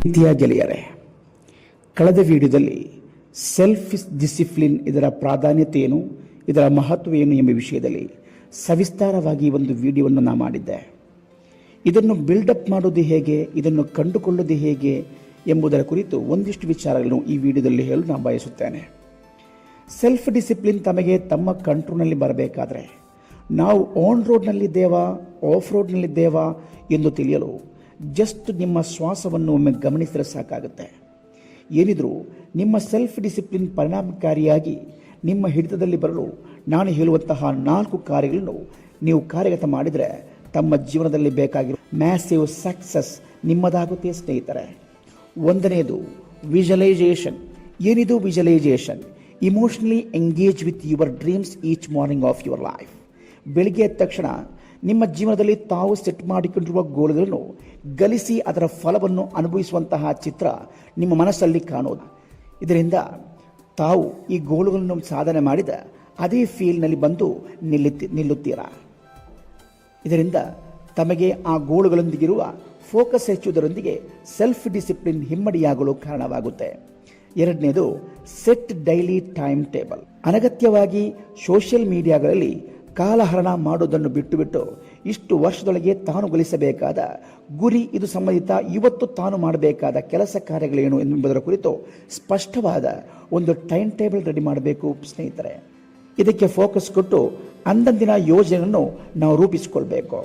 ಪ್ರೀತಿಯ ಗೆಳೆಯರೇ, ಕಳೆದ ವಿಡಿಯೋದಲ್ಲಿ ಸೆಲ್ಫ್ ಡಿಸಿಪ್ಲಿನ್ ಇದರ ಪ್ರಾಧಾನ್ಯತೆ ಏನು, ಇದರ ಮಹತ್ವ ಏನು ಎಂಬ ವಿಷಯದಲ್ಲಿ ಸವಿಸ್ತಾರವಾಗಿ ಒಂದು ವಿಡಿಯೋವನ್ನು ನಾನು ಮಾಡಿದ್ದೆ. ಇದನ್ನು ಬಿಲ್ಡಪ್ ಮಾಡೋದು ಹೇಗೆ, ಇದನ್ನು ಕಂಡುಕೊಳ್ಳೋದು ಹೇಗೆ ಎಂಬುದರ ಕುರಿತು ಒಂದಿಷ್ಟು ವಿಚಾರಗಳನ್ನು ಈ ವಿಡಿಯೋದಲ್ಲಿ ಹೇಳಲು ನಾನು ಬಯಸುತ್ತೇನೆ. ಸೆಲ್ಫ್ ಡಿಸಿಪ್ಲಿನ್ ತಮಗೆ ತಮ್ಮ ಕಂಟ್ರೋಲ್ನಲ್ಲಿ ಬರಬೇಕಾದ್ರೆ ನಾವು ಆನ್ ರೋಡ್ನಲ್ಲಿದ್ದೇವಾ ಆಫ್ ರೋಡ್ನಲ್ಲಿದ್ದೇವಾ ಎಂದು ತಿಳಿಯಲು ಜಸ್ಟ್ ನಿಮ್ಮ ಶ್ವಾಸವನ್ನು ಒಮ್ಮೆ ಗಮನಿಸಿದರೆ ಸಾಕಾಗುತ್ತೆ. ಏನಿದ್ರೂ ನಿಮ್ಮ ಸೆಲ್ಫ್ ಡಿಸಿಪ್ಲಿನ್ ಪರಿಣಾಮಕಾರಿಯಾಗಿ ನಿಮ್ಮ ಹಿಡಿತದಲ್ಲಿ ಬರಲು ನಾನು ಹೇಳುವಂತಹ 4 ಕಾರ್ಯಗಳನ್ನು ನೀವು ಕಾರ್ಯಗತ ಮಾಡಿದರೆ ತಮ್ಮ ಜೀವನದಲ್ಲಿ ಬೇಕಾಗಿರುವ ಮ್ಯಾಸಿವ್ ಸಕ್ಸಸ್ ನಿಮ್ಮದಾಗುತ್ತೆ ಸ್ನೇಹಿತರೆ. ಒಂದನೆಯದು ವಿಜುವಲೈಸೇಷನ್. ಏನಿದು visualisation? Emotionally engage with your dreams each morning of your life. ಬೆಳಿಗ್ಗೆ ಎದ್ದ ತಕ್ಷಣ ನಿಮ್ಮ ಜೀವನದಲ್ಲಿ ತಾವು ಸೆಟ್ ಮಾಡಿಕೊಂಡಿರುವ ಗೋಲ್ಗಳನ್ನು ಗಳಿಸಿ ಅದರ ಫಲವನ್ನು ಅನುಭವಿಸುವಂತಹ ಚಿತ್ರ ನಿಮ್ಮ ಮನಸ್ಸಲ್ಲಿ ಕಾಣೋದು. ಇದರಿಂದ ತಾವು ಈ ಗೋಲುಗಳನ್ನು ಸಾಧನೆ ಮಾಡಿದ ಅದೇ ಫೀಲ್ಡ್ನಲ್ಲಿ ಬಂದು ನಿಲ್ಲುತ್ತೀರಾ. ಇದರಿಂದ ತಮಗೆ ಆ ಗೋಲುಗಳೊಂದಿಗಿರುವ ಫೋಕಸ್ ಹೆಚ್ಚುವುದರೊಂದಿಗೆ ಸೆಲ್ಫ್ ಡಿಸಿಪ್ಲಿನ್ ಹಿಮ್ಮಡಿಯಾಗಲು ಕಾರಣವಾಗುತ್ತೆ. ಎರಡನೇದು ಸೆಟ್ ಡೈಲಿ ಟೈಮ್ ಟೇಬಲ್. ಅನಗತ್ಯವಾಗಿ ಸೋಷಿಯಲ್ ಮೀಡಿಯಾಗಳಲ್ಲಿ ಕಾಲಹರಣ ಮಾಡುವುದನ್ನು ಬಿಟ್ಟು ಇಷ್ಟು ವರ್ಷದೊಳಗೆ ತಾನು ಗಳಿಸಬೇಕಾದ ಗುರಿ, ಇದು ಸಂಬಂಧಿತ ಇವತ್ತು ತಾನು ಮಾಡಬೇಕಾದ ಕೆಲಸ ಕಾರ್ಯಗಳೇನು ಎಂಬುದರ ಕುರಿತು ಸ್ಪಷ್ಟವಾದ ಒಂದು ಟೈಮ್ ಟೇಬಲ್ ರೆಡಿ ಮಾಡಬೇಕು ಸ್ನೇಹಿತರೆ. ಇದಕ್ಕೆ ಫೋಕಸ್ ಕೊಟ್ಟು ಅಂದಂದಿನ ಯೋಜನೆಯನ್ನು ನಾವು ರೂಪಿಸಿಕೊಳ್ಬೇಕು.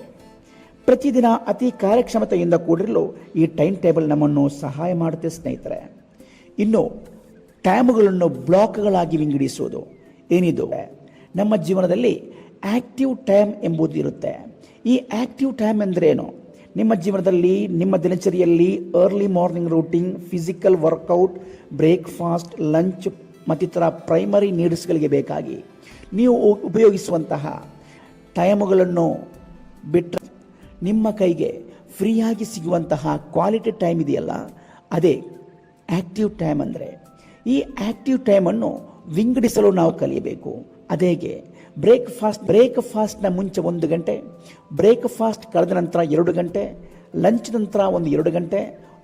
ಪ್ರತಿದಿನ ಅತಿ ಕಾರ್ಯಕ್ಷಮತೆಯಿಂದ ಕೂಡಿರಲು ಈ ಟೈಮ್ ಟೇಬಲ್ ನಮ್ಮನ್ನು ಸಹಾಯ ಮಾಡುತ್ತೆ ಸ್ನೇಹಿತರೆ. ಇನ್ನು ಟೈಮ್ಗಳನ್ನು ಬ್ಲಾಕ್ಗಳಾಗಿ ವಿಂಗಡಿಸುವುದು. ಏನಿದು? ನಮ್ಮ ಜೀವನದಲ್ಲಿ ಆಕ್ಟಿವ್ ಟೈಮ್ ಎಂಬುದು ಇರುತ್ತೆ. ಈ ಆಕ್ಟಿವ್ ಟೈಮ್ ಎಂದರೇನು? ನಿಮ್ಮ ಜೀವನದಲ್ಲಿ, ನಿಮ್ಮ ದಿನಚರಿಯಲ್ಲಿ early morning routine, physical workout, breakfast, lunch ಮತ್ತಿತರ ಪ್ರೈಮರಿ ನೀಡ್ಸ್ಗಳಿಗೆ ಬೇಕಾಗಿ ನೀವು ಉಪಯೋಗಿಸುವಂತಹ ಟೈಮ್ಗಳನ್ನು ಬಿಟ್ಟರೆ ನಿಮ್ಮ ಕೈಗೆ ಫ್ರೀಯಾಗಿ ಸಿಗುವಂತಹ ಕ್ವಾಲಿಟಿ ಟೈಮ್ ಇದೆಯಲ್ಲ, ಅದೇ ಆಕ್ಟಿವ್ ಟೈಮ್ ಅಂದರೆ. ಈ ಆಕ್ಟಿವ್ ಟೈಮನ್ನು ವಿಂಗಡಿಸಲು ನಾವು ಕಲಿಯಬೇಕು. ಅದೇಗೆ? ಬ್ರೇಕ್ಫಾಸ್ಟ್ನ ಮುಂಚೆ 1 ಗಂಟೆ, ಬ್ರೇಕ್ಫಾಸ್ಟ್ ಕಳೆದ ನಂತರ 2 ಗಂಟೆ, ಲಂಚ್ ನಂತರ 2 ಗಂಟೆ,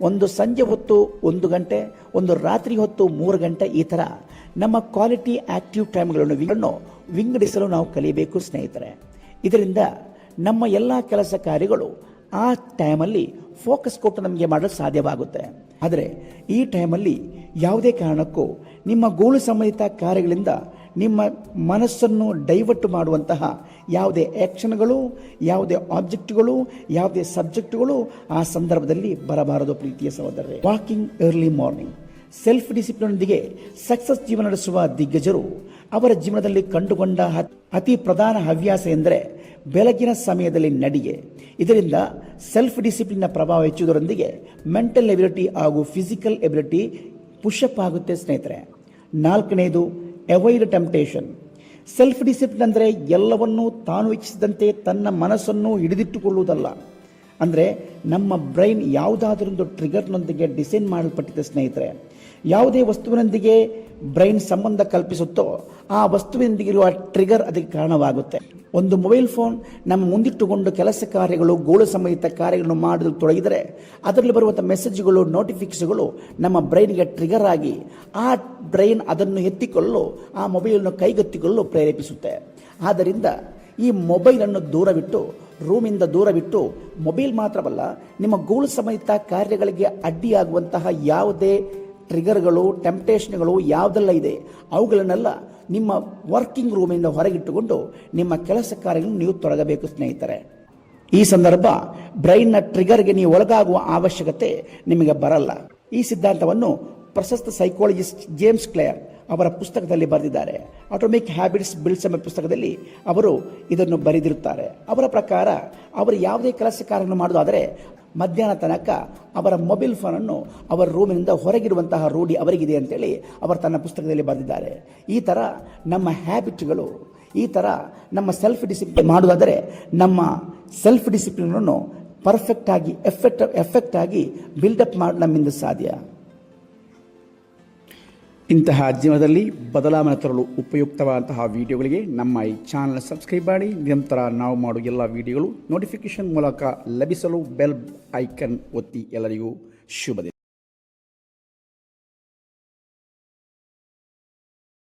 ಒಂದು ಸಂಜೆ ಹೊತ್ತು 1 ಗಂಟೆ, ಒಂದು ರಾತ್ರಿ ಹೊತ್ತು 3 ಗಂಟೆ. ಈ ಥರ ನಮ್ಮ ಕ್ವಾಲಿಟಿ ಆಕ್ಟಿವ್ ಟೈಮ್ಗಳನ್ನು ವಿಂಗಡಿಸಲು ನಾವು ಕಲಿಯಬೇಕು ಸ್ನೇಹಿತರೆ. ಇದರಿಂದ ನಮ್ಮ ಎಲ್ಲ ಕೆಲಸ ಕಾರ್ಯಗಳು ಆ ಟೈಮಲ್ಲಿ ಫೋಕಸ್ ಕೊಟ್ಟು ನಮಗೆ ಮಾಡಲು ಸಾಧ್ಯವಾಗುತ್ತೆ. ಆದರೆ ಈ ಟೈಮಲ್ಲಿ ಯಾವುದೇ ಕಾರಣಕ್ಕೂ ನಿಮ್ಮ ಗೋಲು ಸಂಬಂಧಿತ ಕಾರ್ಯಗಳಿಂದ ನಿಮ್ಮ ಮನಸ್ಸನ್ನು ಡೈವರ್ಟ್ ಮಾಡುವಂತಹ ಯಾವುದೇ ಆ್ಯಕ್ಷನ್ಗಳು, ಯಾವುದೇ ಆಬ್ಜೆಕ್ಟ್ಗಳು, ಯಾವುದೇ ಸಬ್ಜೆಕ್ಟ್ಗಳು ಆ ಸಂದರ್ಭದಲ್ಲಿ ಬರಬಾರದು ಪ್ರೀತಿಯ ಸಹೋದರರೇ. Walking early morning. ಸೆಲ್ಫ್ ಡಿಸಿಪ್ಲಿನ್ನೊಂದಿಗೆ ಸಕ್ಸಸ್ ಜೀವನ ನಡೆಸುವ ದಿಗ್ಗಜರು ಅವರ ಜೀವನದಲ್ಲಿ ಕಂಡುಕೊಂಡ ಅತಿ ಪ್ರಧಾನ ಹವ್ಯಾಸ ಎಂದರೆ ಬೆಳಗಿನ ಸಮಯದಲ್ಲಿ ನಡಿಗೆ. ಇದರಿಂದ ಸೆಲ್ಫ್ ಡಿಸಿಪ್ಲಿನ್ನ ಪ್ರಭಾವ ಹೆಚ್ಚುವುದರೊಂದಿಗೆ ಮೆಂಟಲ್ ಎಬಿಲಿಟಿ ಹಾಗೂ ಫಿಸಿಕಲ್ ಎಬಿಲಿಟಿ ಪುಷಪ್ ಆಗುತ್ತೆ ಸ್ನೇಹಿತರೆ. 4ನೇದು ಅವಾಯ್ಡ್ ಟೆಂಪ್ಟೇಷನ್. ಸೆಲ್ಫ್ ಡಿಸಿಪ್ಲಿನ್ ಅಂದರೆ ಎಲ್ಲವನ್ನೂ ತಾನು ಇಚ್ಛಿಸಿದಂತೆ ತನ್ನ ಮನಸ್ಸನ್ನು ಹಿಡಿದಿಟ್ಟುಕೊಳ್ಳುವುದಲ್ಲ. ಅಂದರೆ ನಮ್ಮ ಬ್ರೈನ್ ಯಾವುದಾದರೊಂದು ಟ್ರಿಗರ್ನೊಂದಿಗೆ ಡಿಸೈನ್ ಮಾಡಲ್ಪಟ್ಟಿದೆ ಸ್ನೇಹಿತರೆ. ಯಾವುದೇ ವಸ್ತುವಿನೊಂದಿಗೆ ಬ್ರೈನ್ ಸಂಬಂಧ ಕಲ್ಪಿಸುತ್ತೋ ಆ ವಸ್ತುವಿನೊಂದಿಗಿರುವ ಟ್ರಿಗರ್ ಅದಕ್ಕೆ ಕಾರಣವಾಗುತ್ತೆ. ಒಂದು ಮೊಬೈಲ್ ಫೋನ್ ನಮ್ಮ ಮುಂದಿಟ್ಟುಕೊಂಡು ಕೆಲಸ ಕಾರ್ಯಗಳು, ಗೋಳು ಸಂಬಂಧಿತ ಕಾರ್ಯಗಳನ್ನು ಮಾಡಲು ತೊಡಗಿದರೆ ಅದರಲ್ಲಿ ಬರುವಂಥ ಮೆಸೇಜ್ಗಳು, ನೋಟಿಫಿಕೇಶನ್ಗಳು ನಮ್ಮ ಬ್ರೈನ್ಗೆ ಟ್ರಿಗರ್ ಆಗಿ ಆ ಬ್ರೈನ್ ಅದನ್ನು ಎತ್ತಿಕೊಳ್ಳಲು, ಆ ಮೊಬೈಲನ್ನು ಕೈಗೆತ್ತಿಕೊಳ್ಳಲು ಪ್ರೇರೇಪಿಸುತ್ತೆ. ಆದ್ದರಿಂದ ಈ ಮೊಬೈಲನ್ನು ದೂರವಿಟ್ಟು, ರೂಮಿಂದ ದೂರವಿಟ್ಟು, ಮೊಬೈಲ್ ಮಾತ್ರವಲ್ಲ ನಿಮ್ಮ ಗೋಳು ಸಂಬಂಧಿತ ಕಾರ್ಯಗಳಿಗೆ ಅಡ್ಡಿಯಾಗುವಂತಹ ಯಾವುದೇ ಟ್ರಿಗರ್ಗಳು, ಟೆಂಪ್ಟೇಷನ್ಗಳು ಯಾವುದೆಲ್ಲ ಇದೆ ಅವುಗಳನ್ನೆಲ್ಲ ನಿಮ್ಮ ವರ್ಕಿಂಗ್ ರೂಮಿಂದ ಹೊರಗಿಟ್ಟುಕೊಂಡು ನಿಮ್ಮ ಕೆಲಸ ಕಾರ್ಯಗಳನ್ನು ನೀವು ತೊಡಗಬೇಕು ಸ್ನೇಹಿತರೆ. ಈ ಸಂದರ್ಭ ಬ್ರೈನ್ನ ಟ್ರಿಗರ್ಗೆ ನೀವು ಒಳಗಾಗುವ ಅವಶ್ಯಕತೆ ನಿಮಗೆ ಬರಲ್ಲ. ಈ ಸಿದ್ಧಾಂತವನ್ನು ಪ್ರಶಸ್ತ ಸೈಕಾಲಜಿಸ್ಟ್ ಜೇಮ್ಸ್ ಕ್ಲೇರ್ ಅವರ ಪುಸ್ತಕದಲ್ಲಿ ಬರೆದಿದ್ದಾರೆ. ಆಟೋಮಿಕ್ ಹ್ಯಾಬಿಟ್ಸ್ ಬಿಲ್ಡ್ಸ್ ಎಂಬ ಪುಸ್ತಕದಲ್ಲಿ ಅವರು ಇದನ್ನು ಬರೆದಿರುತ್ತಾರೆ. ಅವರ ಪ್ರಕಾರ ಅವರು ಯಾವುದೇ ಕೆಲಸ ಕಾರ್ಯವನ್ನು ಮಾಡೋದಾದರೆ ಮಧ್ಯಾಹ್ನ ತನಕ ಅವರ ಮೊಬೈಲ್ ಫೋನನ್ನು ಅವರ ರೂಮಿನಿಂದ ಹೊರಗಿರುವಂತಹ ರೂಢಿ ಅವರಿಗಿದೆ ಅಂತೇಳಿ ಅವರು ತನ್ನ ಪುಸ್ತಕದಲ್ಲಿ ಬರೆದಿದ್ದಾರೆ. ಈ ಥರ ನಮ್ಮ ಹ್ಯಾಬಿಟ್ಗಳು, ಈ ಥರ ನಮ್ಮ ಸೆಲ್ಫ್ ಡಿಸಿಪ್ಲಿನ್ ಮಾಡೋದಾದರೆ ನಮ್ಮ ಸೆಲ್ಫ್ ಡಿಸಿಪ್ಲಿನನ್ನು ಪರ್ಫೆಕ್ಟ್ ಆಗಿ ಎಫೆಕ್ಟ್ ಆಗಿ ಬಿಲ್ಡಪ್ ಮಾಡಿ ನಮ್ಮಿಂದ ಸಾಧ್ಯ. ಇಂತಹ ಜೀವನದಲ್ಲಿ ಬದಲಾವಣೆ ತರಲು ಉಪಯುಕ್ತವಾದಂತಹ ವಿಡಿಯೋಗಳಿಗೆ ನಮ್ಮ ಈ ಚಾನಲ್ ಸಬ್ಸ್ಕ್ರೈಬ್ ಮಾಡಿ. ನಿರಂತರ ನಾವು ಮಾಡುವ ಎಲ್ಲ ವಿಡಿಯೋಗಳು ನೋಟಿಫಿಕೇಶನ್ ಮೂಲಕ ಲಭಿಸಲು ಬೆಲ್ ಐಕನ್ ಒತ್ತಿ. ಎಲ್ಲರಿಗೂ ಶುಭ ದಿನ.